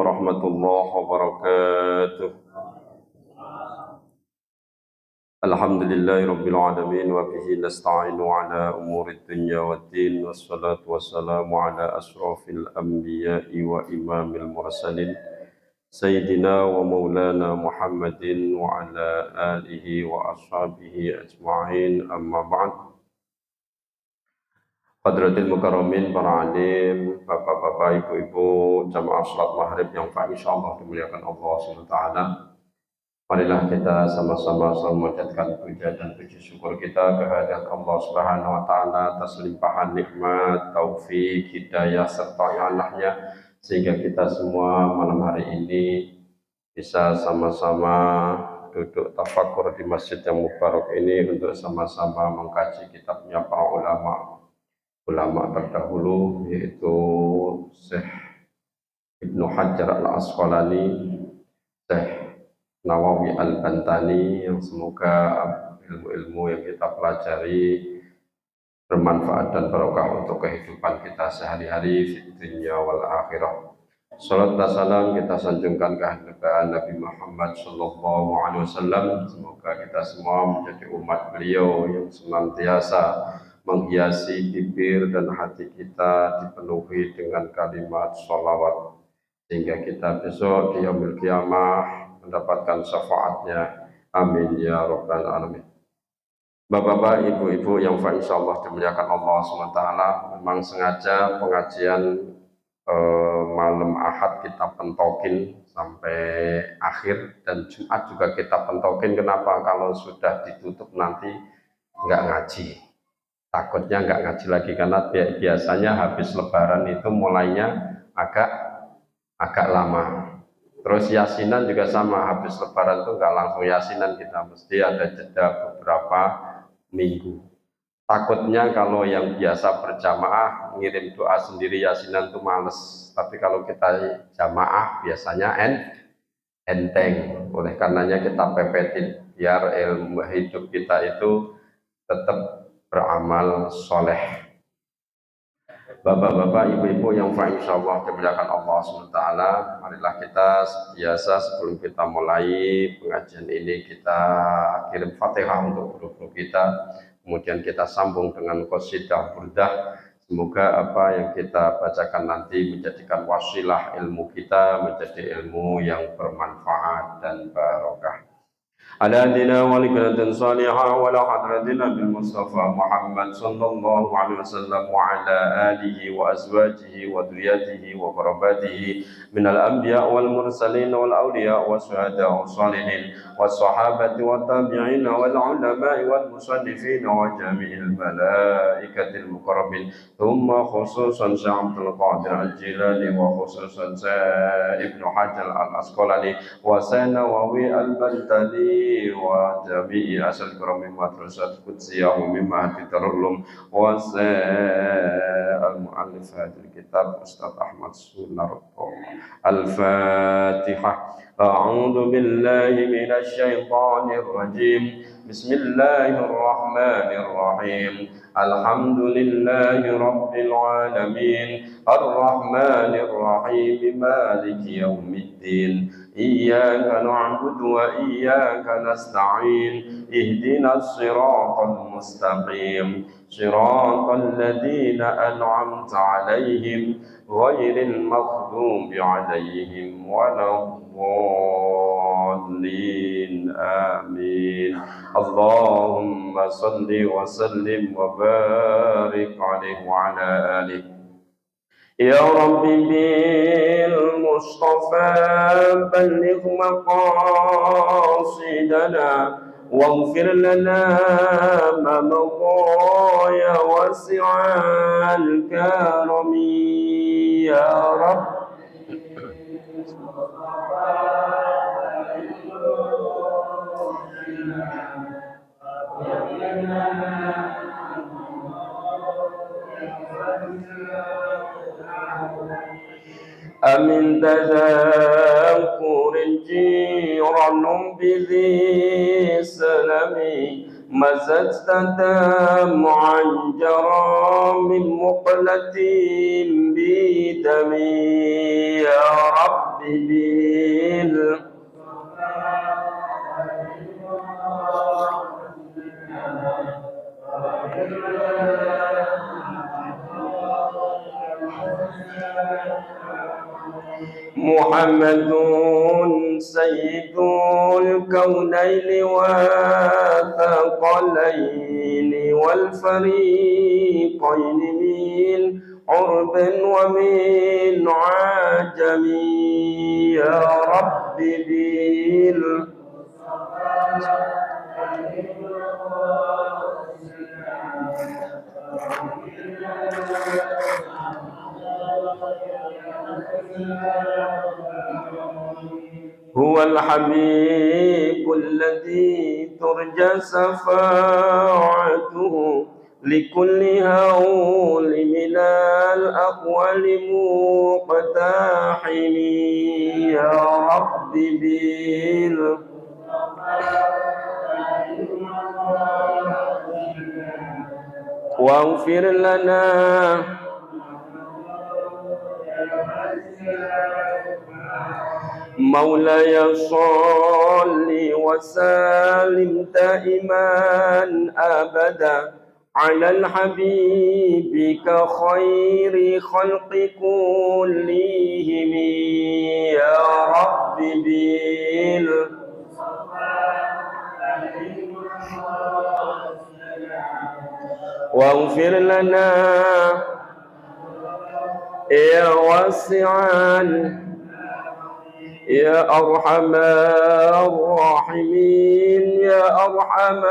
warahmatullahi wabarakatuh. Alhamdulillahi rabbil alamin wa bihi nasta'inu ala umurid dunya waddin wassalatu wassalamu ala asrafil anbiya'i wa imamil mursalin sayyidina wa maulana Muhammadin wa ala alihi wa ashabihi ajma'in, amma ba'd. Hadratil mukarramin, para alim, bapak-bapak, ibu-ibu, jamaah salat maghrib yang insyaallah dimuliakan Allah SWT. Marilah kita sama-sama memanjatkan puja dan puji syukur kita kehadirat Allah Subhanahu wa taala atas limpahan nikmat, taufik, hidayah serta inayahnya, sehingga kita semua malam hari ini bisa sama-sama duduk tafakur di masjid yang mubarak ini untuk sama-sama mengkaji kitabnya para ulama terdahulu, yaitu Syekh Ibnu Hajar Al-Asqalani, Syekh Nawawi Al-Bantani, yang semoga ilmu-ilmu yang kita pelajari bermanfaat dan barokah untuk kehidupan kita sehari-hari di dunia wal akhirah. Salat dan salam kita sanjungkan kehadiran Nabi Muhammad sallallahu alaihi wasallam. Semoga kita semua menjadi umat beliau yang senantiasa menghiasi bibir dan hati kita dipenuhi dengan kalimat sholawat, sehingga kita besok di yaumil qiyamah mendapatkan syafaatnya. Amin ya rabbal alamin. Bapak-bapak, ibu-ibu yang insyaallah dimuliakan Allah SWT, memang sengaja pengajian malam Ahad kita pentokin sampai akhir, dan Jumat juga kita pentokin. Kenapa? Kalau sudah ditutup nanti nggak ngaji. Takutnya nggak ngaji lagi, karena biasanya habis lebaran itu mulainya agak lama. Terus yasinan juga sama, habis lebaran itu nggak langsung yasinan, kita mesti ada jeda beberapa minggu. Takutnya kalau yang biasa berjamaah ngirim doa sendiri yasinan itu males, tapi kalau kita jamaah biasanya enteng. Oleh karenanya kita pepetin biar ilmu hidup kita itu tetap beramal soleh. Bapak-bapak, ibu-ibu yang insyaallah dimuliakan Allah SWT, marilah kita biasa sebelum kita mulai pengajian ini kita kirim Fatihah untuk guru-guru kita, kemudian kita sambung dengan qasidah burdah. Semoga apa yang kita bacakan nanti menjadikan wasilah ilmu kita menjadi ilmu yang bermanfaat dan barokah. على دينا ولكنة صالحة ولا حضرتنا بالمصطفى محمد صلى الله عليه وسلم وعلى آله وأزواجه وذريته وقرباته من الأنبياء والمرسلين والأولياء والشهداء والصالحين والصحابة والتابعين والعلماء والمصنفين وجميع الملائكة المقربين، ثم خصوصا شيخ عبد القادر الجيلاني، وخصوصا ابن حجر العسقلاني وسنووي البلتاني وجميع أسل كرم مدرسة قدسية ومن معهد دار العلوم المؤلف هذا الكتاب أستاذ أحمد سنر. الفاتحة. أعوذ بالله من الشيطان الرجيم. بسم الله الرحمن الرحيم. الحمد لله رب العالمين الرحمن الرحيم مالك يوم الدين إياك نعبد وإياك نستعين اهدنا الصراط المستقيم صراط الذين أنعمت عليهم غير المغضوب عليهم ولا الضالين آمين. اللهم صل وسلم وبارك عليه وعلى آله. يا رب بالمصطفى بلغ مقاصدنا واغفر لنا ما مضى يا واسع الكرم يا رب. أمن تذكر جيران بذي سلم مزجت دمعا جرى من مقلة بدمي يا رب bil Muhammadun sayyidul kaunaini wa thaqalaini wal fariqaini min urban wa min ajami ya rabbi bil هو الحبيب الذي ترجى شفاعته لكل هول من الأقوال مقتحم يا رب بال واغفر لنا مولاي صل وسلم دائما أبدا على الحبيب كخير خلق كلهم يا رب بال واغفر لنا يا واسعا يا أرحم الراحمين يا أرحم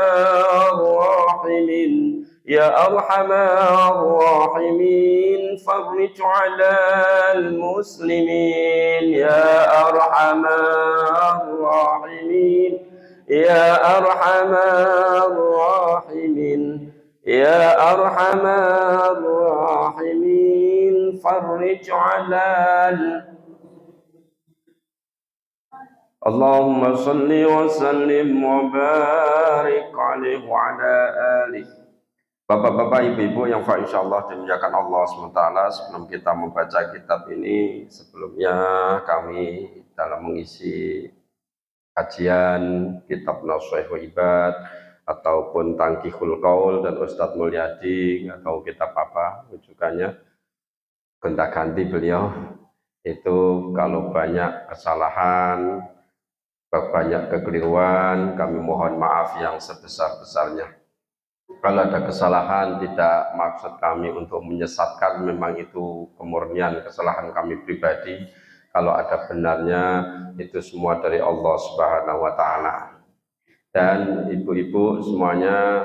الراحمين يا أرحم الراحمين فرج على المسلمين يا أرحم الراحمين يا أرحم الراحمين يا أرحم الراحمين فرج على Allahumma salli wa sallim wa barik alaihi wa ala alihi. Bapak-bapak, ibu-ibu yang insyaallah dimuliakan Allah SWT, sebelum kita membaca kitab ini, sebelumnya kami dalam mengisi kajian kitab Nashihul Ibad ataupun Tangkihul Qaul dan Ustadz Mulyadi atau kitab apa rujukannya, gonta-ganti beliau itu kalau banyak kesalahan, banyak kekeliruan, kami mohon maaf yang sebesar-besarnya. Kalau ada kesalahan, tidak maksud kami untuk menyesatkan, memang itu kemurnian kesalahan kami pribadi. Kalau ada benarnya, itu semua dari Allah Subhanahu wa Ta'ala. Dan ibu-ibu semuanya,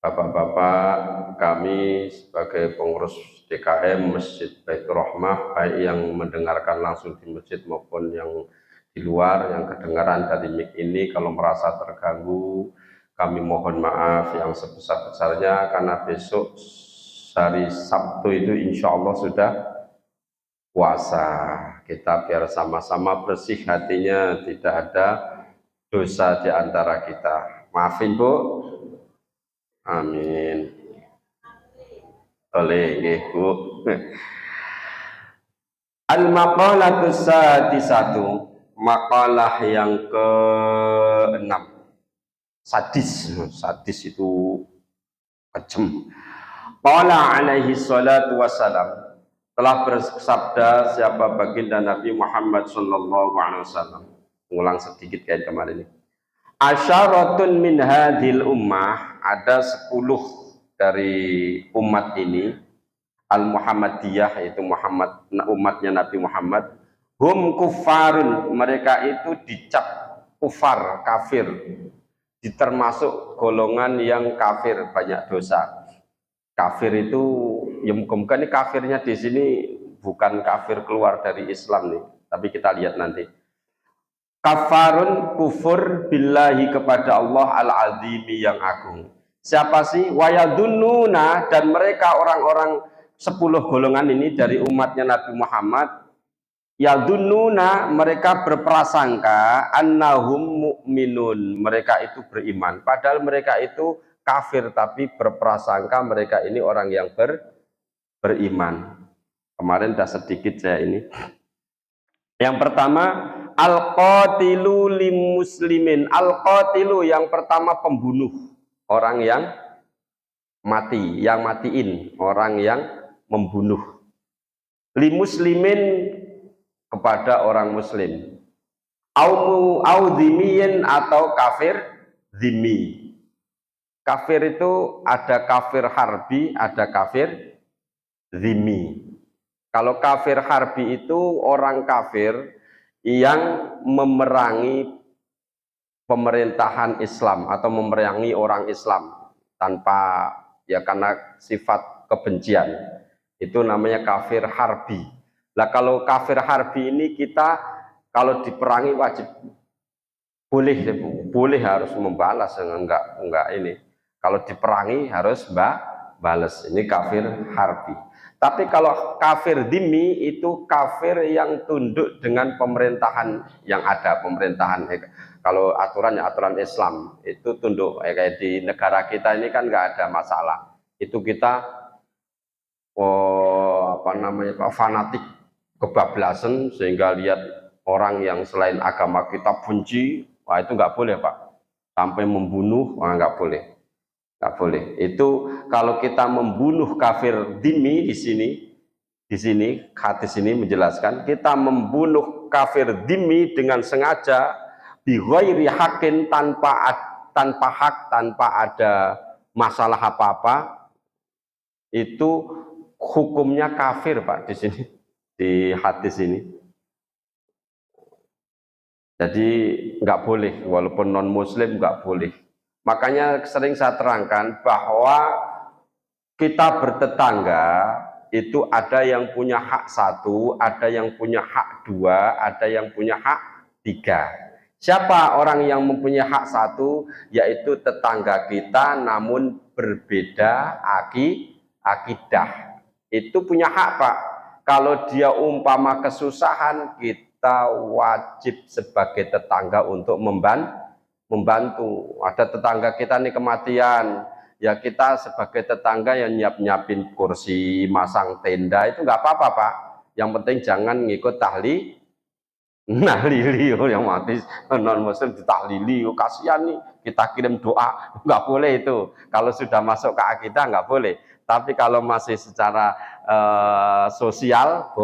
bapak-bapak, kami sebagai pengurus DKM Masjid Baitur Rahmah, baik yang mendengarkan langsung di masjid maupun yang di luar yang kedengaran dari mic ini, kalau merasa terganggu, kami mohon maaf yang sebesar-besarnya, karena besok hari Sabtu itu insya Allah sudah puasa. Kita biar sama-sama bersih hatinya, tidak ada dosa di antara kita. Maafin Bu. Amin. Oleh Bu. Al-maqalatus sadisatu, makalah yang ke-6. Sadis itu kejam. Qala alaihi salatu wassalam, telah bersabda siapa baginda Nabi Muhammad sallallahu alaihi wasallam. Ulang sedikit kayak kemarin ini. Asyaratun min hadhil ummah, ada 10 dari umat ini, al-Muhammadiyah, yaitu umatnya Nabi Muhammad. Hum kufarun, mereka itu dicap kufar, kafir, termasuk golongan yang kafir, banyak dosa. Kafir itu, ya muka-muka ini kafirnya di sini bukan kafir keluar dari Islam nih, tapi kita lihat nanti. Kafarun, kufur billahi, kepada Allah al-azimi, yang agung. Siapa sih? Wayadununa, dan mereka orang-orang 10 golongan ini dari umatnya Nabi Muhammad, yadununa, mereka berprasangka, annahum mu'minun, mereka itu beriman, padahal mereka itu kafir, tapi berprasangka mereka ini orang yang beriman. Kemarin sudah sedikit saya ini Yang pertama, al-qatilu muslimin. Al-qatilu yang pertama pembunuh, orang yang mati, yang matiin, orang yang membunuh. Muslimin kepada orang muslim. Au dhimiyin atau kafir dhimi. Kafir itu ada kafir harbi, ada kafir dhimi. Kalau kafir harbi itu orang kafir yang memerangi pemerintahan Islam atau memerangi orang Islam tanpa ya karena sifat kebencian. Itu namanya kafir harbi. Nah, kalau kafir harbi ini kita kalau diperangi wajib boleh harus membalas, enggak ini. Kalau diperangi harus balas. Ini kafir harbi. Tapi kalau kafir dhimmi itu kafir yang tunduk dengan pemerintahan yang ada, pemerintahan. Kalau aturannya aturan Islam itu tunduk. Kayak di negara kita ini kan nggak ada masalah. Itu kita fanatik kebablasan sehingga lihat orang yang selain agama kita benci, wah itu nggak boleh Pak. Sampai membunuh, wah nggak boleh. Nggak boleh. Itu kalau kita membunuh kafir dhimmi di sini hadis ini menjelaskan kita membunuh kafir dhimmi dengan sengaja bi ghairi haqqin tanpa hak, tanpa ada masalah apa-apa, itu hukumnya kafir Pak di sini di hadis ini. Jadi nggak boleh, walaupun non muslim nggak boleh. Makanya sering saya terangkan bahwa kita bertetangga itu ada yang punya hak satu, ada yang punya hak dua, ada yang punya hak tiga. Siapa orang yang mempunyai hak satu? Yaitu tetangga kita namun berbeda akidah. Itu punya hak Pak. Kalau dia umpama kesusahan, kita wajib sebagai tetangga untuk membantu. Ada tetangga kita nih kematian, ya kita sebagai tetangga yang nyiapin kursi, masang tenda, itu nggak apa-apa Pak. Yang penting jangan ngikut nahlili yang mati non muslim ditahlili, kasihan nih, kita kirim doa, nggak boleh itu. Kalau sudah masuk ke akidah nggak boleh. Tapi kalau masih secara sosial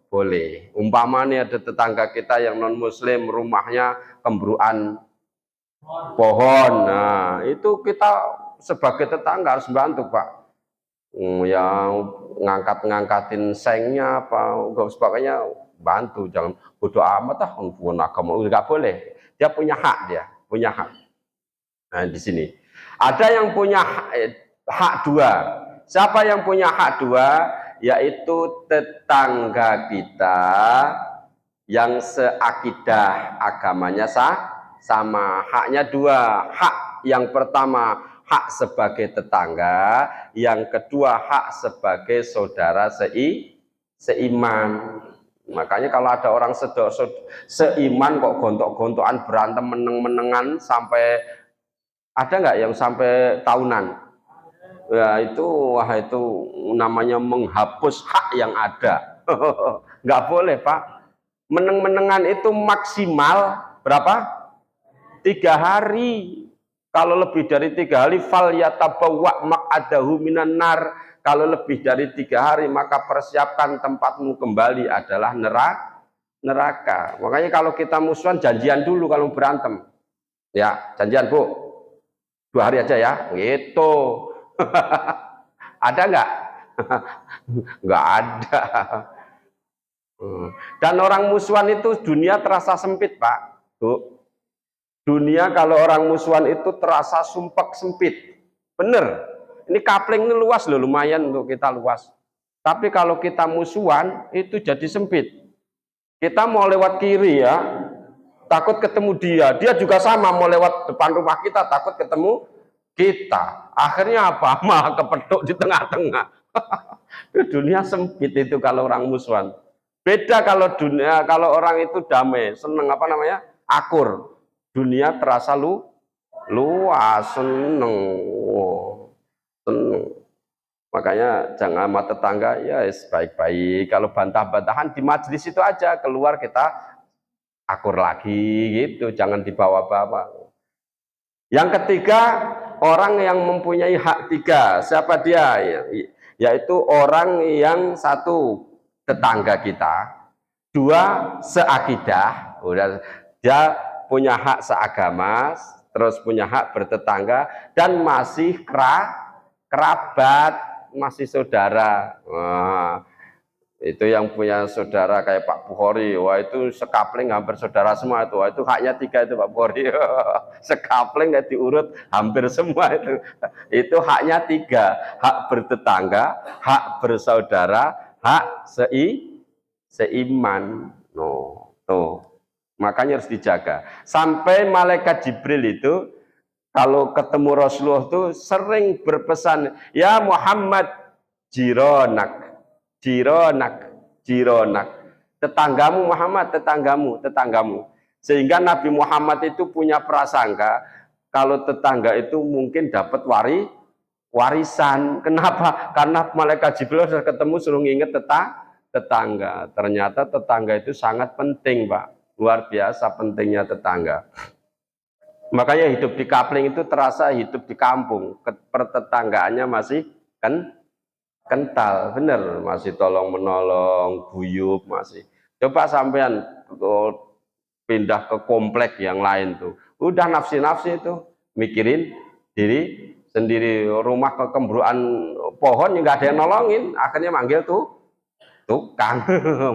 boleh. Umpama nih ada tetangga kita yang non muslim, rumahnya kembruan pohon, nah itu kita sebagai tetangga harus bantu Pak. Yang ngangkatin sengnya apa enggak sebagainya, bantu, jangan bodoh amat pun agama, nggak boleh. Dia punya hak, punya hak. Nah di sini ada yang punya hak dua. Siapa yang punya hak dua? Yaitu tetangga kita yang seakidah, agamanya sama. Haknya dua. Hak yang pertama hak sebagai tetangga, yang kedua hak sebagai saudara seiman. Makanya kalau ada orang seiman kok gontok-gontokan, berantem meneng-menengan sampai, ada nggak yang sampai tahunan? Ya itu, wah itu namanya menghapus hak yang ada. Nggak boleh Pak. Meneng-menengan itu maksimal berapa? 3 hari. Kalau lebih dari 3 hari, fal yatabawwa maq'adahu minan nar. Kalau lebih dari 3 hari, maka persiapkan tempatmu kembali adalah neraka. Makanya kalau kita musuhan, janjian dulu kalau berantem. Ya, janjian Bu, 2 hari aja ya, gitu. Ada nggak? Nggak ada. Dan orang musuhan itu dunia terasa sempit Pak, Bu. Dunia kalau orang musuhan itu terasa sumpek sempit. Bener. Ini kapling ini luas loh, lumayan untuk kita luas. Tapi kalau kita musuhan itu jadi sempit. Kita mau lewat kiri ya, takut ketemu dia. Dia juga sama mau lewat depan rumah kita, takut ketemu kita. Akhirnya apa? Malah kepeduk di tengah-tengah. Dunia sempit itu kalau orang musuhan. Beda kalau dunia, kalau orang itu damai, seneng apa namanya? Akur. Dunia terasa luas, seneng. Seneng. Makanya jangan sama tetangga ya baik-baik. Kalau bantah-bantahan di majelis itu aja, keluar kita akur lagi gitu, jangan dibawa-bawa. Yang ketiga, orang yang mempunyai hak tiga. Siapa dia? Yaitu orang yang satu, tetangga kita. Dua, seakidah. Udah, dia punya hak seagama, terus punya hak bertetangga, dan masih kerabat, masih saudara. Wah, itu yang punya saudara kayak Pak Bukhari, wah itu sekapling hampir saudara semua itu, wah itu haknya tiga itu Pak Bukhari. Sekapling nggak diurut hampir semua itu haknya tiga, hak bertetangga, hak bersaudara, hak seiman. No, tuh makanya harus dijaga. Sampai malaikat Jibril itu kalau ketemu Rasulullah tuh sering berpesan, ya Muhammad, jironak, jironak, jironak. Tetanggamu Muhammad, tetanggamu, tetanggamu. Sehingga Nabi Muhammad itu punya prasangka kalau tetangga itu mungkin dapat warisan. Kenapa? Karena malaikat Jibril sudah ketemu suruh nginget tetangga. Ternyata tetangga itu sangat penting, Pak. Luar biasa pentingnya tetangga. Makanya hidup di kapling itu terasa hidup di kampung. Pertetanggaannya masih kental, bener, masih tolong menolong, guyup masih. Coba sampean pindah ke komplek yang lain tuh, udah nafsi-nafsi itu, mikirin diri sendiri, rumah kekembruan pohon nggak ada yang nolongin, akhirnya manggil tuh tukang.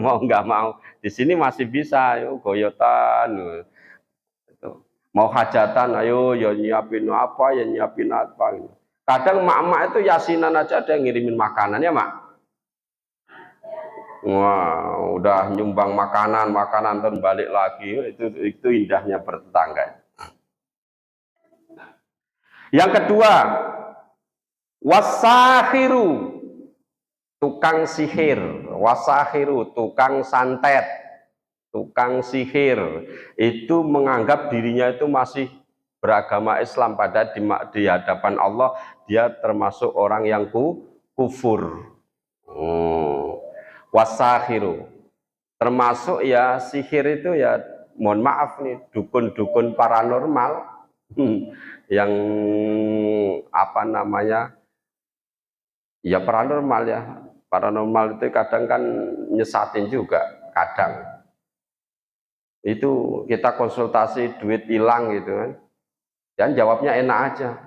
Mau nggak mau. Di sini masih bisa, yuk goyotan. Mau hajatan, ayo ya nyiapin apa, ya nyiapin apa. Kadang mak-mak itu yasinan aja ada yang ngirimin makanan ya mak. Wah, udah nyumbang makanan dan balik lagi, itu indahnya bertetangga. Yang kedua, wasahiru, tukang sihir, wasahiru, tukang santet, tukang sihir, itu menganggap dirinya itu masih beragama Islam, pada di hadapan Allah dia termasuk orang yang kufur. Wasahiru, termasuk ya sihir itu ya, mohon maaf nih, dukun-dukun paranormal yang apa namanya ya paranormal ya, paranormal itu kadang kan nyesatin juga, kadang itu kita konsultasi duit hilang gitu kan, dan jawabnya enak aja.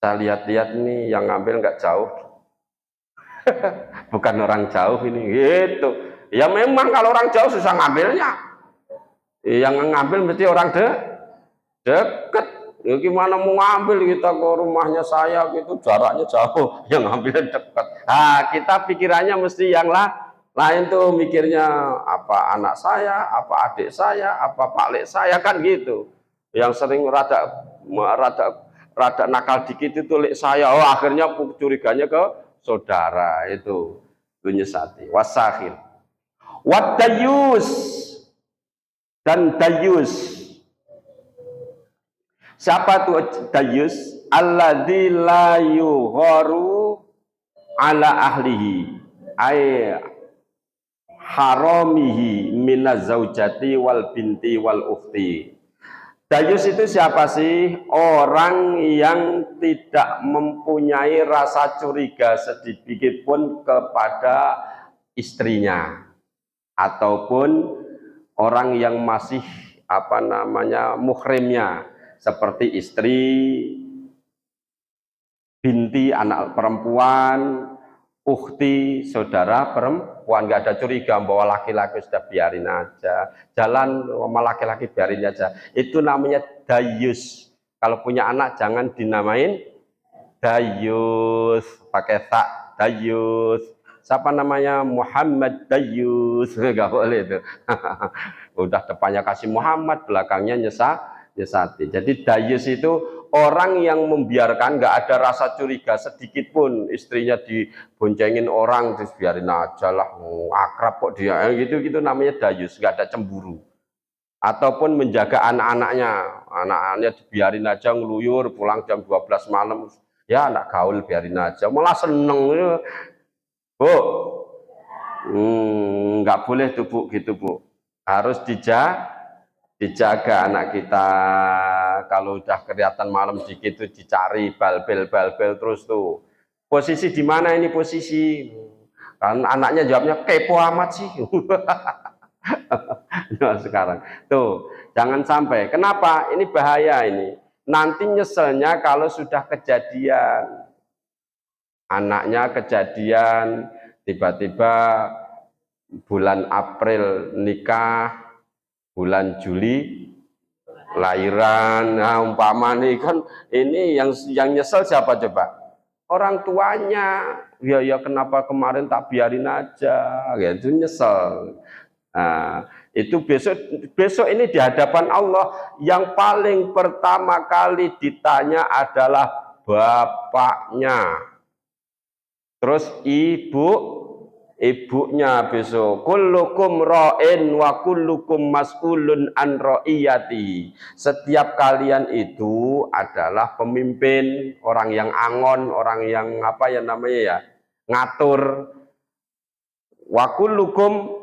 Saya lihat-lihat nih yang ngambil nggak jauh, bukan orang jauh ini gitu. Ya memang kalau orang jauh susah ngambilnya, yang ngambil mesti orang deket. Ya gimana mau ngambil, kita ke rumahnya saya gitu, jaraknya jauh, yang ngambilnya dekat. Nah, kita pikirannya mesti yang lain tuh, mikirnya apa anak saya, apa adik saya, apa pak lek saya, kan gitu. Yang sering rada nakal dikit itu lek saya, oh akhirnya curiganya ke saudara, itu nyesati. Wasahil, wadayus, dan dayus. Siapa tuh dayus? Alladzi la yugharu ala ahlihi, ay haramihi minaz zaujati wal binti wal ukhti. Dayus itu siapa sih? Orang yang tidak mempunyai rasa curiga sedikit pun kepada istrinya, ataupun orang yang masih apa namanya muhrimnya, seperti istri, binti anak perempuan, ukhti saudara perempuan, nggak ada curiga bahwa laki-laki sudah biarin aja, jalan sama laki-laki biarin aja. Itu namanya dayus. Kalau punya anak jangan dinamain dayus, pakai tak, dayus. Siapa namanya? Muhammad Dayus, nggak boleh itu. Udah depannya kasih Muhammad, belakangnya nyesati. Jadi dayus itu orang yang membiarkan, nggak ada rasa curiga sedikit pun, istrinya diboncengin orang terus biarin aja lah, akrab kok dia, gitu namanya dayus, nggak ada cemburu. Ataupun menjaga anak-anaknya dibiarin aja ngeluyur, pulang jam 12 malam Ya anak gaul biarin aja, malah seneng. Bu, nggak boleh tuh Bu gitu Bu. Harus dijaga anak kita. Kalau udah kelihatan malam dikit tuh dicari bal-bel terus tuh. Posisi di mana ini posisi? Kan anaknya jawabnya kepo amat sih. Nah, sekarang tuh jangan sampai. Kenapa? Ini bahaya ini. Nanti nyeselnya kalau sudah kejadian. Anaknya kejadian tiba-tiba bulan April nikah, bulan Juli lahiran. Nah, umpama nih kan ini yang nyesel siapa coba? Orang tuanya. Ya kenapa kemarin tak biarin aja, gitu nyesel. Nah, itu besok ini di hadapan Allah yang paling pertama kali ditanya adalah bapaknya. Terus ibunya besok. Kullukum ra'in wa kullukum mas'ulun an ra'iyati. Setiap kalian itu adalah pemimpin, orang yang angon, orang yang apa ya namanya ya, ngatur. Wa kullukum,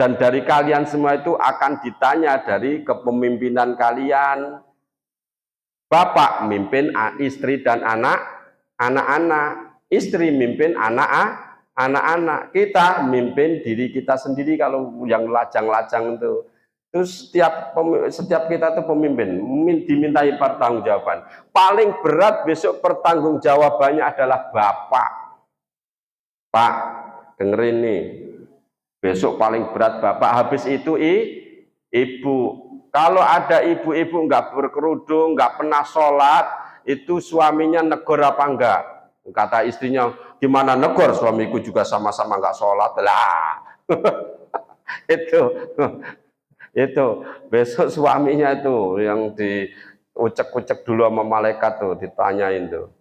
dan dari kalian semua itu akan ditanya dari kepemimpinan kalian. Bapak mimpin istri dan anak-anak. Istri mimpin anak-anak, kita mimpin diri kita sendiri kalau yang lajang-lajang itu. Terus setiap kita itu pemimpin, dimintai pertanggungjawaban. Paling berat besok pertanggungjawabannya adalah bapak. Pak, dengerin nih. Besok paling berat bapak, habis itu ibu. Kalau ada ibu-ibu nggak berkerudung, nggak pernah sholat, itu suaminya negor apa enggak? Kata istrinya, gimana negor, suamiku juga sama-sama nggak sholat lah. itu besok suaminya itu yang diucek-ucek dulu sama malaikat tuh, ditanyain tuh.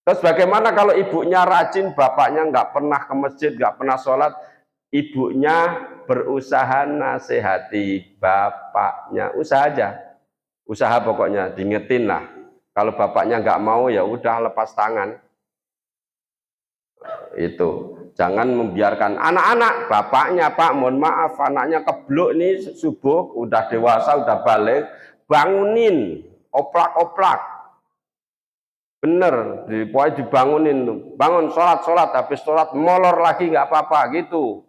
Terus bagaimana kalau ibunya rajin, bapaknya nggak pernah ke masjid, nggak pernah sholat, ibunya berusaha nasihati bapaknya, usaha aja, usaha pokoknya diingetin lah. Kalau bapaknya nggak mau ya udah lepas tangan. Itu jangan membiarkan anak-anak, bapaknya Pak mohon maaf anaknya keblok nih subuh, udah dewasa, udah balik, bangunin, oplak-oplak, bener, pokoknya dibangunin, bangun sholat, habis sholat molor lagi nggak apa-apa gitu,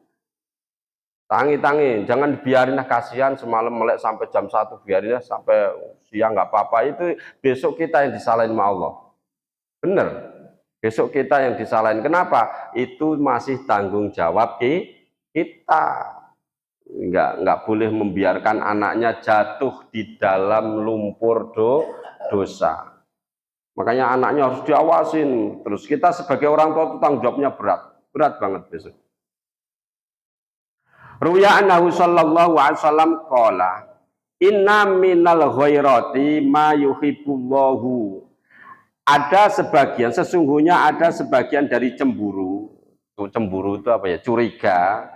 tangi-tangi, jangan biarin lah, kasihan semalam melek sampai jam 1, biarin lah sampai siang nggak apa-apa. Itu besok kita yang disalahin sama Allah, bener. Besok kita yang disalahin. Kenapa? Itu masih tanggung jawab kita. Enggak boleh membiarkan anaknya jatuh di dalam lumpur dosa. Makanya anaknya harus diawasin. Terus kita sebagai orang tua itu tanggung jawabnya berat banget besok. Ruya annahu sallallahu alaihi wasallam qala inna minal ghairati ma yuhibbullahu. Sesungguhnya ada sebagian dari cemburu. Cemburu itu apa ya? Curiga,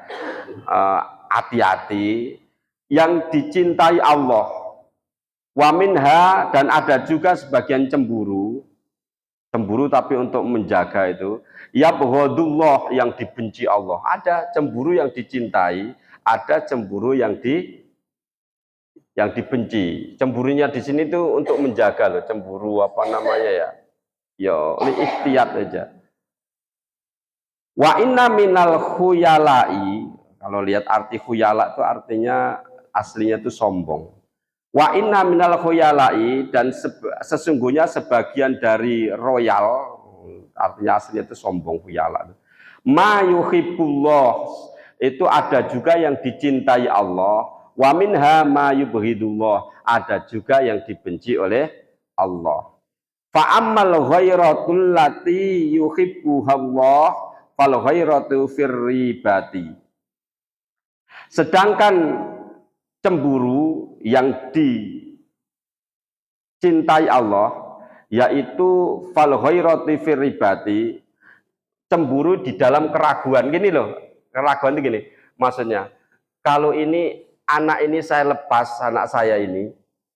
hati-hati yang dicintai Allah. Wa minha, dan ada juga sebagian cemburu tapi untuk menjaga itu. Ya bghadullah, yang dibenci Allah. Ada cemburu yang dicintai, ada cemburu yang dibenci. Cemburunya di sini tuh untuk menjaga loh. Cemburu apa namanya ya? Yo, li ikhtiyat aja. Wa inna minal khuyalai, kalau lihat arti khuyala itu artinya aslinya itu sombong. Wa inna minal khuyalai, dan sesungguhnya sebagian dari royal, artinya aslinya itu sombong, khuyala. Ma yuhibbullah, itu ada juga yang dicintai Allah. Wa minha ma yubghidullah, ada juga yang dibenci oleh Allah. Fa'ammal ghairatul lati yuhibbuhallah fal ghairatu firribati. Sedangkan cemburu yang dicintai Allah yaitu fal ghairatu firribati, cemburu di dalam keraguan. Gini loh, keraguan itu gini. Maksudnya, kalau ini anak ini saya lepas, anak saya ini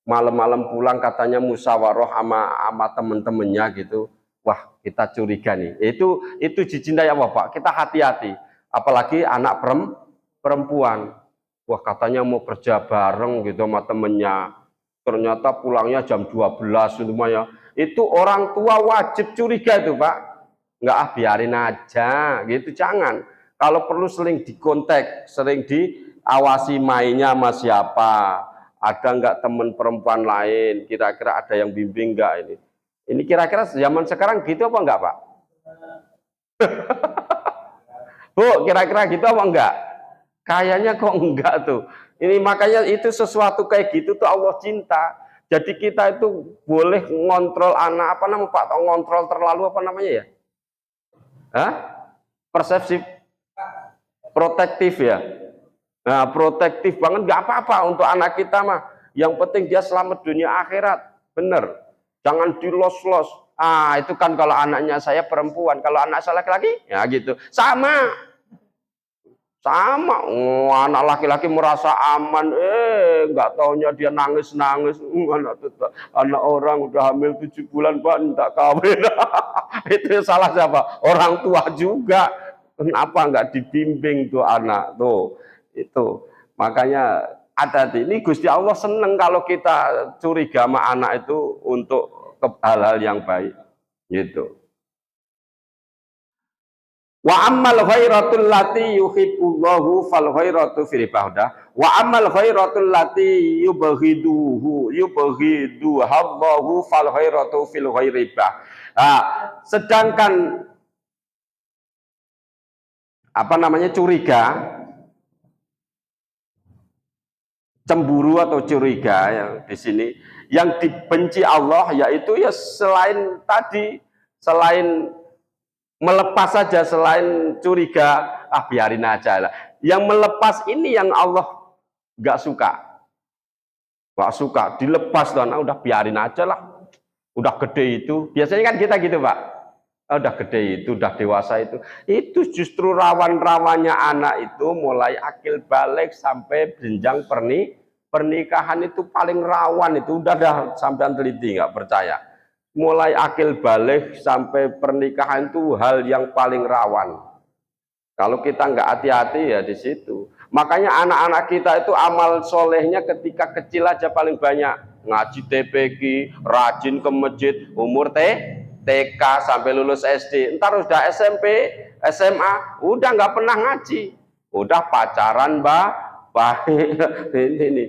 malam-malam pulang katanya musyawarah sama temen-temennya gitu. wah kita curiga nih. Itu dicintai Allah Pak. Kita hati-hati. Apalagi anak perempuan. Wah katanya mau kerja bareng gitu sama temennya. Ternyata pulangnya jam 12 semuanya. Itu orang tua wajib curiga itu Pak. Enggak biarin aja gitu, jangan. Kalau perlu sering dikontak, sering diawasi mainnya sama siapa. Ada enggak teman perempuan lain, kira-kira ada yang bimbing enggak ini. Ini kira-kira zaman sekarang gitu apa enggak Pak? Bu, kira-kira gitu apa enggak? Kayaknya kok enggak tuh. Ini makanya itu sesuatu kayak gitu tuh Allah cinta. Jadi kita itu boleh ngontrol anak, apa namanya Pak? Ngontrol terlalu apa namanya ya? Hah? Persepsi protektif ya. Nah, protektif banget nggak apa-apa untuk anak kita mah. Yang penting dia selamat dunia akhirat. Bener. Jangan dilos-los. Ah, itu kan kalau anaknya saya perempuan, kalau anak saya laki-laki, ya gitu. Sama. Sama, anak laki-laki merasa aman, nggak taunya dia nangis-nangis, anak orang udah hamil 7 bulan Pak, minta kawin. Itu salah siapa? Orang tua juga. Kenapa nggak dibimbing tuh anak tuh? Itu makanya hati-hati. Ini Gusti Allah seneng kalau kita curiga sama anak itu untuk hal-hal yang baik, gitu. Wa ammal khairatul lati yuhibbullahu fal khairatu fil ibadah wa ammal khairatul lati yubghiduhu Allahu fal khairatu fil ghairibah. Sedangkan apa namanya curiga, cemburu atau curiga yang di sini yang dibenci Allah yaitu ya selain tadi, selain melepas saja, selain curiga, biarin aja lah. Yang melepas ini yang Allah nggak suka, dilepas dan udah biarin aja lah. Udah gede itu, biasanya kan kita gitu Pak. Udah gede itu, udah dewasa itu justru rawan-rawannya anak itu mulai akil balik sampai jenjang pernikahan itu paling rawan itu. Udah sampean teliti nggak percaya? Mulai akil balik sampai pernikahan itu hal yang paling rawan. Kalau kita nggak hati-hati ya di situ. Makanya anak-anak kita itu amal solehnya ketika kecil aja paling banyak. Ngaji TPQ, rajin ke masjid, umur TK sampai lulus SD. Ntar udah SMP, SMA, udah nggak pernah ngaji. Udah pacaran ini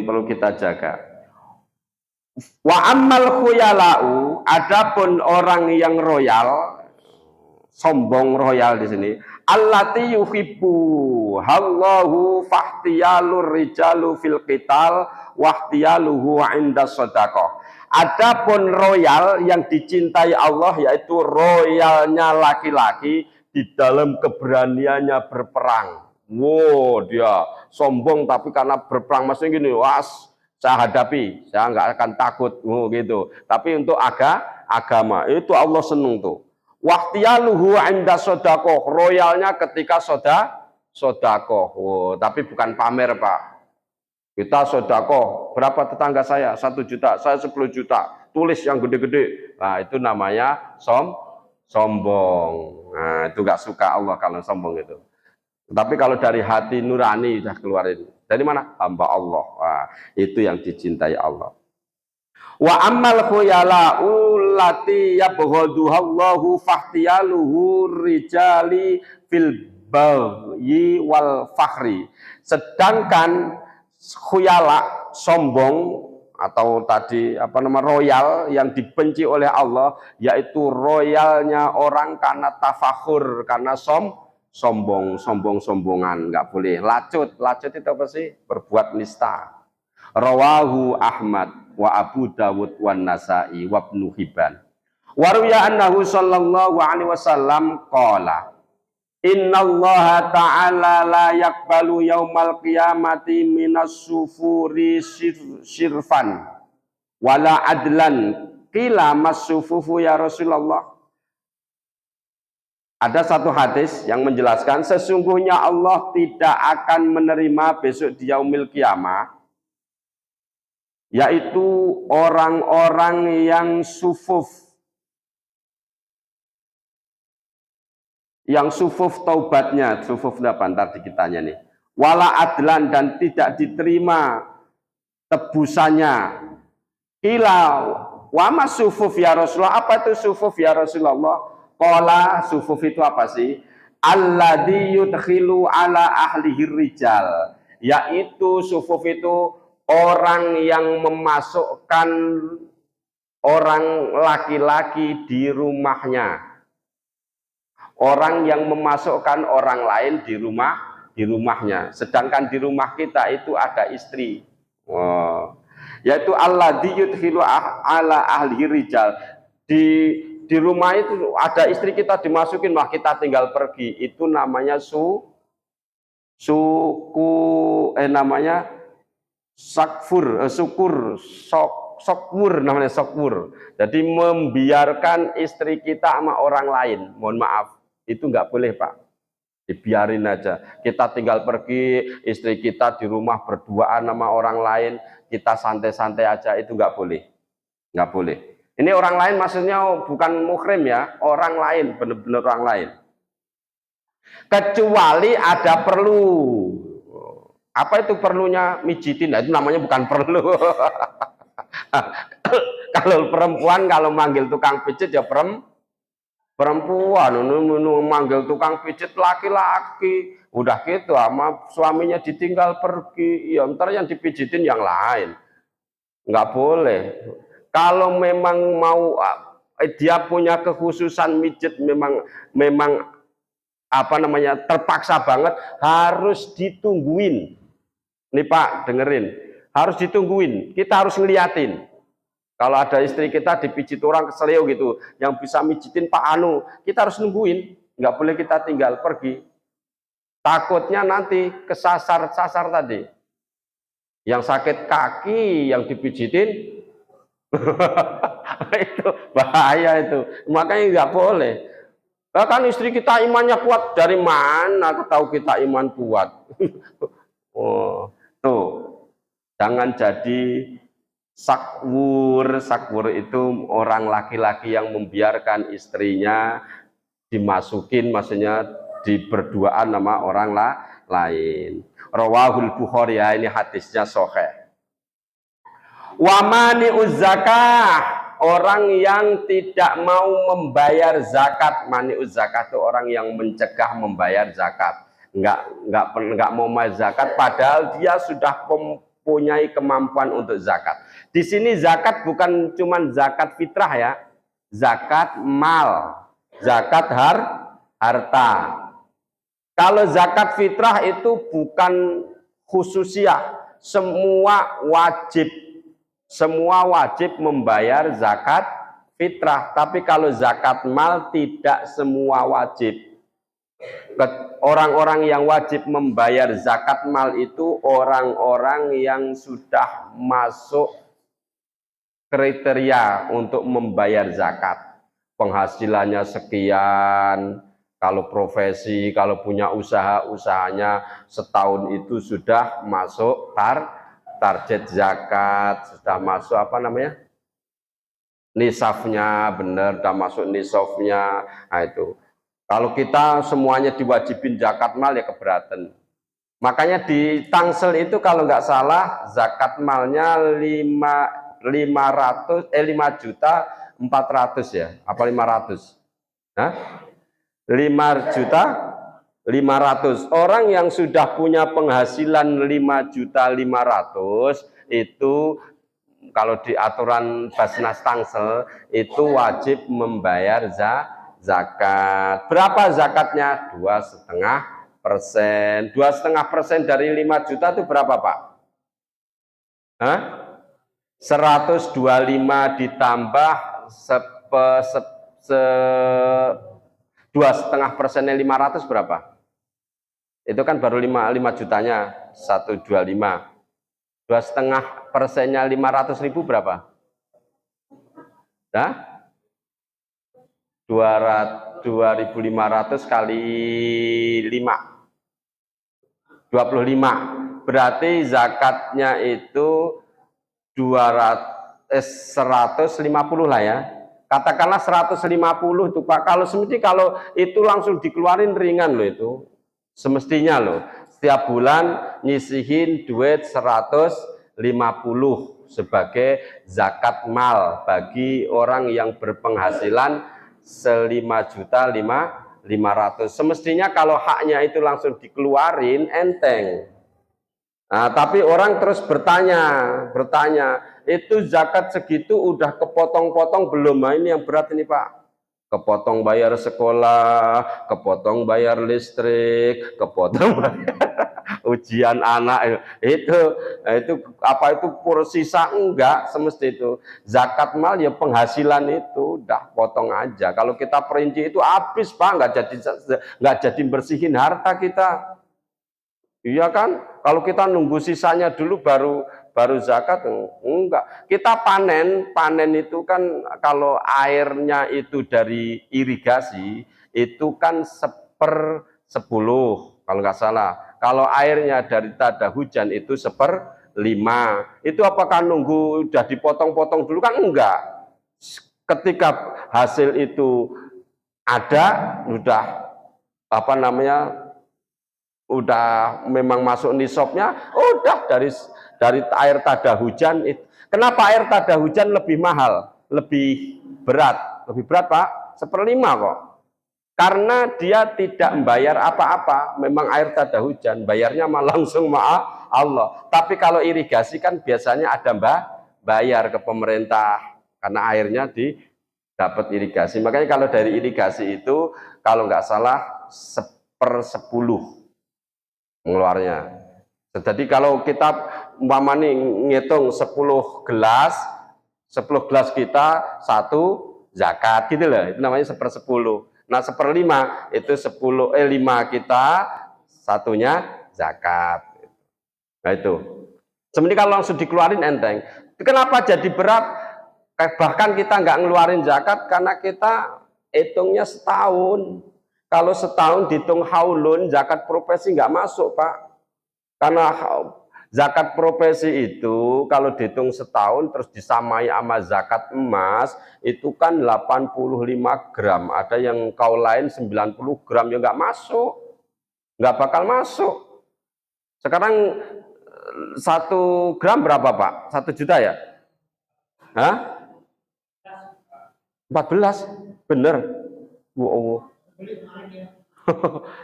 perlu kita jaga. Wa ammal khuyala'u, adapun orang yang royal, sombong royal di sini, allati yuhibbu Allahu fahtiyalur rijalu fil qital wahtiyaluhu 'inda shadaqah. Adapun royal yang dicintai Allah yaitu royalnya laki-laki di dalam keberaniannya berperang. Wow, dia sombong tapi karena berperang maksudnya gini, saya hadapi, saya nggak akan takut, gitu. Tapi untuk agama itu Allah seneng tuh. Wahtiyaluhu 'inda shadaqah, royalnya ketika sedekah. Tapi bukan pamer Pak. Kita sedekah, berapa tetangga saya? 1 juta, saya 10 juta. Tulis yang gede-gede. Nah itu namanya sombong. Nah itu nggak suka Allah kalau sombong itu. Tapi kalau dari hati nurani sudah keluarin. Dari mana? Hamba Allah. Wah, itu yang dicintai Allah. Wa ammal khuyala'u lati yabghaduhallahu fahtiyaluhu rijali fil bagyi wal fakhri. Sedangkan khuyala, sombong atau tadi royal yang dibenci oleh Allah yaitu royalnya orang karena tafakhur, karena sombongan, nggak boleh. Lacut itu apa sih? Berbuat nista. Rawahu Ahmad wa Abu Dawud wa Nasai wa Ibnu Hibban. Wa ruwiya annahu sallallahu alaihi wasallam qala innallaha ta'ala la yaqbalu yaumal qiyamati minas sufuri sirfan wala adlan. Qila mas sufufu ya Rasulullah. Ada satu hadis yang menjelaskan sesungguhnya Allah tidak akan menerima besok di yaumil kiamah yaitu orang-orang yang sufuf. yang sufuf taubatnya, sufuf apa ntar di kitanya nih. Wala adlan, dan tidak diterima tebusannya. Kila wama sufuf ya Rasulullah, apa itu sufuf ya Rasulullah? Qala, sufuf itu apa sih? Alladzi yudkhilu ala ahlihi rijal, yaitu sufuf itu orang yang memasukkan orang laki-laki di rumahnya. Orang yang memasukkan orang lain di rumahnya. Sedangkan di rumah kita itu ada istri. Wow. Yaitu alladzi yudkhilu ala ahli rijal. Di rumah itu ada istri kita dimasukin, mah kita tinggal pergi. Itu namanya namanya sokwur namanya sokwur. Jadi membiarkan istri kita sama orang lain. Mohon maaf, itu nggak boleh Pak. Dibiarin aja. Kita tinggal pergi, istri kita di rumah berduaan sama orang lain, kita santai-santai aja, itu nggak boleh. Nggak boleh. Ini orang lain maksudnya bukan muhrim ya, orang lain, benar-benar orang lain. Kecuali ada perlu. Apa itu perlunya? Mijitin, nah, itu namanya bukan perlu. Kalau perempuan kalau manggil tukang pijit ya perempuan, manggil tukang pijit laki-laki, udah gitu sama suaminya ditinggal pergi, ya ntar yang dipijitin yang lain, nggak boleh. Kalau memang mau dia punya kekhususan mijit, memang apa namanya terpaksa banget, harus ditungguin. Nih Pak, dengerin, harus ditungguin, kita harus ngeliatin. Kalau ada istri kita dipijit orang keselio gitu, yang bisa mijitin Pak Anu, kita harus nungguin, nggak boleh kita tinggal pergi. Takutnya nanti kesasar-sasar tadi. Yang sakit kaki, yang dipijitin, itu bahaya itu. Makanya nggak boleh. Kan istri kita imannya kuat, dari mana tahu kita iman kuat? Oh, tuh, jangan jadi sakwur. Sakwur itu orang laki-laki yang membiarkan istrinya dimasukin, maksudnya diberduaan sama orang lain. Rawahul Bukhari, ya, ini hadisnya sahih. Wamani zakah, orang yang tidak mau membayar zakat. Mani zakat itu orang yang mencegah membayar zakat. Enggak mau membayar zakat, padahal dia sudah mempunyai kemampuan untuk zakat. Di sini zakat bukan cuma zakat fitrah ya, zakat mal, zakat harta. Kalau zakat fitrah itu bukan khususiah, semua wajib membayar zakat fitrah. Tapi kalau zakat mal tidak semua wajib. Orang-orang yang wajib membayar zakat mal itu orang-orang yang sudah masuk kriteria untuk membayar zakat. Penghasilannya sekian, kalau profesi, kalau punya usaha, usahanya setahun itu sudah masuk target zakat, sudah masuk apa namanya? Nisabnya, benar, sudah masuk nisabnya. Nah itu. Kalau kita semuanya diwajibin zakat mal ya keberatan. Makanya di Tangsel itu kalau nggak salah zakat malnya 5.400.000 ya, apa 500? Hah? 5.500.000. Orang yang sudah punya penghasilan 5.500.000 itu kalau di aturan Basnas Tangsel itu wajib membayar zakat. Berapa zakatnya? 2,5%. 2,5% dari 5 juta itu berapa Pak? Hah? 125 ditambah 2,5%-nya 500 berapa? Itu kan baru 5 jutanya 125. 2,5%-nya 500.000 berapa? Nah? 2.500 kali 5. 25. Berarti zakatnya itu 150 lah ya. Katakanlah 150 tuh Pak. Kalau semesti kalau itu langsung dikeluarin ringan loh itu. Semestinya loh. Setiap bulan nyisihin duit 150 sebagai zakat mal bagi orang yang berpenghasilan 5.500.000. Semestinya kalau haknya itu langsung dikeluarin enteng. Nah, tapi orang terus bertanya, itu zakat segitu udah kepotong-potong belum? Nah, ini yang berat ini Pak. Kepotong bayar sekolah, kepotong bayar listrik, kepotong bayar ujian anak itu apa itu sisa enggak semesti itu zakat mal ya penghasilan itu udah potong aja. Kalau kita perinci itu habis Pak, nggak jadi bersihin harta kita. Iya kan? Kalau kita nunggu sisanya dulu baru zakat, enggak. Kita panen itu kan kalau airnya itu dari irigasi itu kan 1/10 kalau nggak salah. Kalau airnya dari tada hujan itu 1/5. Itu apakah nunggu udah dipotong-potong dulu kan enggak. Ketika hasil itu ada, udah apa namanya? Udah memang masuk nisabnya, udah dari air tada hujan itu. Kenapa air tada hujan lebih mahal, lebih berat Pak? 1/5 kok. Karena dia tidak membayar apa-apa, memang air tada hujan, bayarnya malah langsung maaf Allah. Tapi kalau irigasi kan biasanya ada bayar ke pemerintah karena airnya dapat irigasi. Makanya kalau dari irigasi itu kalau nggak salah 1/10 mengeluarnya. Jadi kalau kita umpamanya ngitung 10 gelas kita satu zakat gitu loh, itu namanya 1/10. Nah 1/5 itu 5 kita satunya zakat. Nah itu. Sebenarnya kalau langsung dikeluarin enteng. Kenapa jadi berat? Bahkan kita nggak ngeluarin zakat karena kita hitungnya setahun. Kalau setahun dihitung haulun, zakat profesi nggak masuk Pak. Karena zakat profesi itu kalau dihitung setahun terus disamai sama zakat emas, itu kan 85 gram. Ada yang kau lain 90 gram, ya nggak masuk. Nggak bakal masuk. Sekarang 1 gram berapa Pak? 1 juta ya? Hah? 14? Bener? Wow.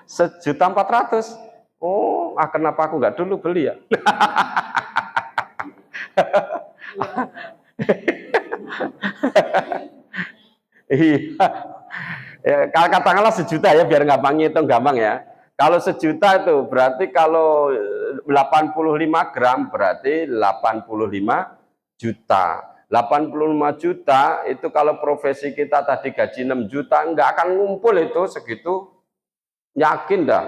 1.400.000. Oh, kenapa aku nggak dulu beli ya? Iya. Ya, katakanlah 1 juta ya, biar nggak ngitung gampang ya. Kalau 1 juta itu berarti kalau 85 gram berarti 85 juta. 85 juta itu kalau profesi kita tadi gaji 6 juta nggak akan ngumpul itu segitu, yakin dah.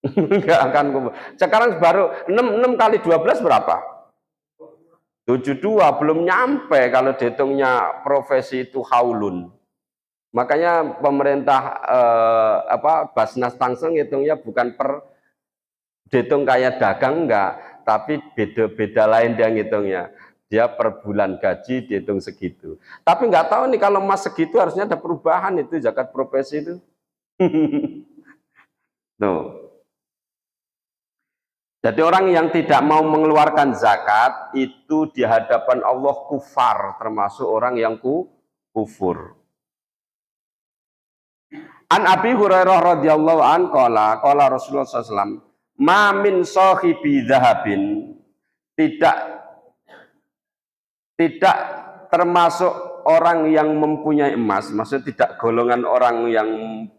Nggak akan ngumpul. Sekarang baru 6 kali 12 berapa? 72, belum nyampe kalau dihitungnya profesi itu haulun. Makanya pemerintah Basnas Tangsel ngitungnya bukan per dihitung kayak dagang enggak, tapi beda-beda lain dia ngitungnya. Dia per bulan gaji dihitung segitu. Tapi nggak tahu nih kalau emas segitu harusnya ada perubahan itu zakat profesi itu. Tuh. Jadi orang yang tidak mau mengeluarkan zakat itu di hadapan Allah kufar, termasuk orang yang kufur. An Abi Hurairah radhiyallahu an qala Rasulullah SAW, ma min sahibi dhahabin, tidak termasuk orang yang mempunyai emas, maksudnya tidak golongan orang yang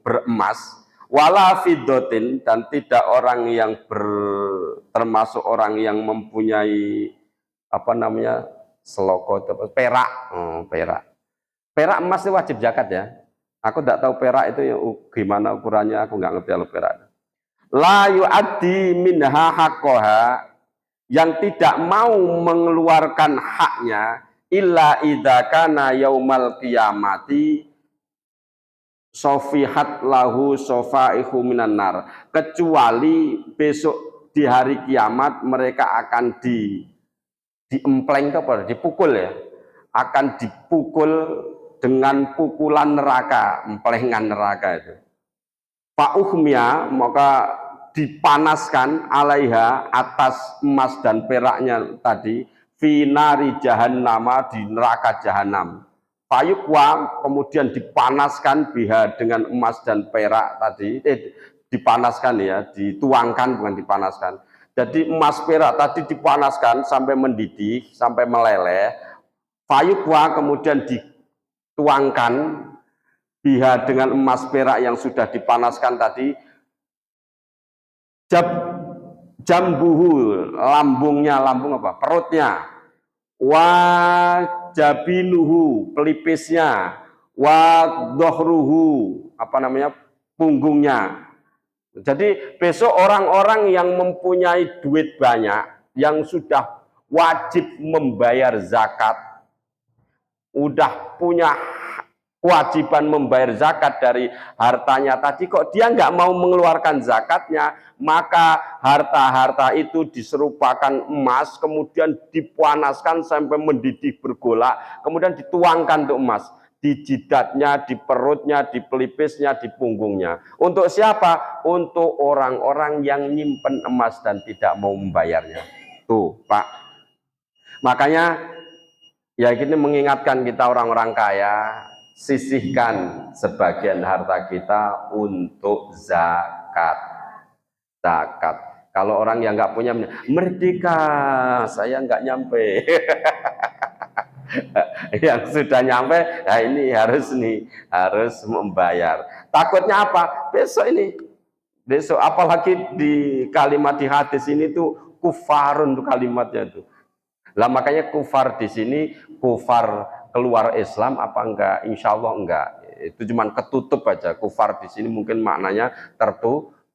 beremas, wala fiddatin, dan tidak orang yang termasuk orang yang mempunyai apa namanya seloko, perak, perak emas itu wajib zakat ya. Aku tidak tahu perak itu gimana ukurannya, aku nggak ngerti kalau perak. La yu'addi minha haqqaha, yang tidak mau mengeluarkan haknya illa idza kana yaumal qiyamati sofihat lahu sofaihu minan nar, kecuali besok di hari kiamat mereka akan diempleng, dipukul ya, akan dipukul dengan pukulan neraka, emplengan neraka itu. Fa'uhmiya, maka dipanaskan alaiha atas emas dan peraknya tadi, finari jahannama, di neraka jahanam. Fayukwa, kemudian dipanaskan biha dengan emas dan perak tadi, dipanaskan ya, dituangkan bukan dipanaskan. Jadi emas perak tadi dipanaskan sampai mendidih, sampai meleleh. Fayukwa, kemudian dituangkan biha dengan emas perak yang sudah dipanaskan tadi, jambuhu, lambungnya, lambung apa? Perutnya. Wa jabinuhu, pelipisnya. Wa dohruhu, apa namanya? Punggungnya. Jadi besok orang-orang yang mempunyai duit banyak, yang sudah wajib membayar zakat, udah punya kewajiban membayar zakat dari hartanya tadi, kok dia nggak mau mengeluarkan zakatnya, maka harta-harta itu diserupakan emas, kemudian dipanaskan sampai mendidih bergolak, kemudian dituangkan untuk emas, di jidatnya, di perutnya, di pelipisnya, di punggungnya. Untuk siapa? Untuk orang-orang yang nyimpen emas dan tidak mau membayarnya. Tuh, Pak. Makanya ya ini mengingatkan kita orang-orang kaya, sisihkan sebagian harta kita untuk zakat. Zakat. Kalau orang yang nggak punya, merdeka, saya nggak nyampe. Yang sudah nyampe, nah ini harus membayar. Takutnya apa? Besok apalagi di kalimat di hadis ini tuh kufarun tuh kalimatnya tuh. Lah makanya kufar di sini, kufar keluar Islam apa enggak? Insya Allah enggak. Itu cuman ketutup aja. Kufar di sini mungkin maknanya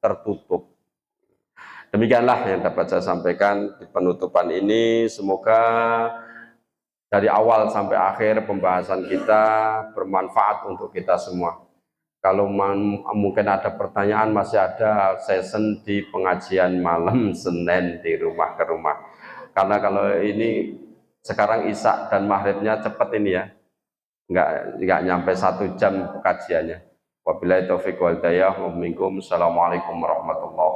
tertutup. Demikianlah yang dapat saya sampaikan di penutupan ini. Semoga dari awal sampai akhir pembahasan kita bermanfaat untuk kita semua. Kalau mungkin ada pertanyaan, masih ada session di pengajian malam Senin di rumah ke rumah. Karena kalau ini sekarang Isya dan maghribnya cepat ini ya, nggak nyampe 1 jam kajiannya. Wabillahi taufiq wal hidayah. Assalamualaikum warahmatullahi wabarakatuh.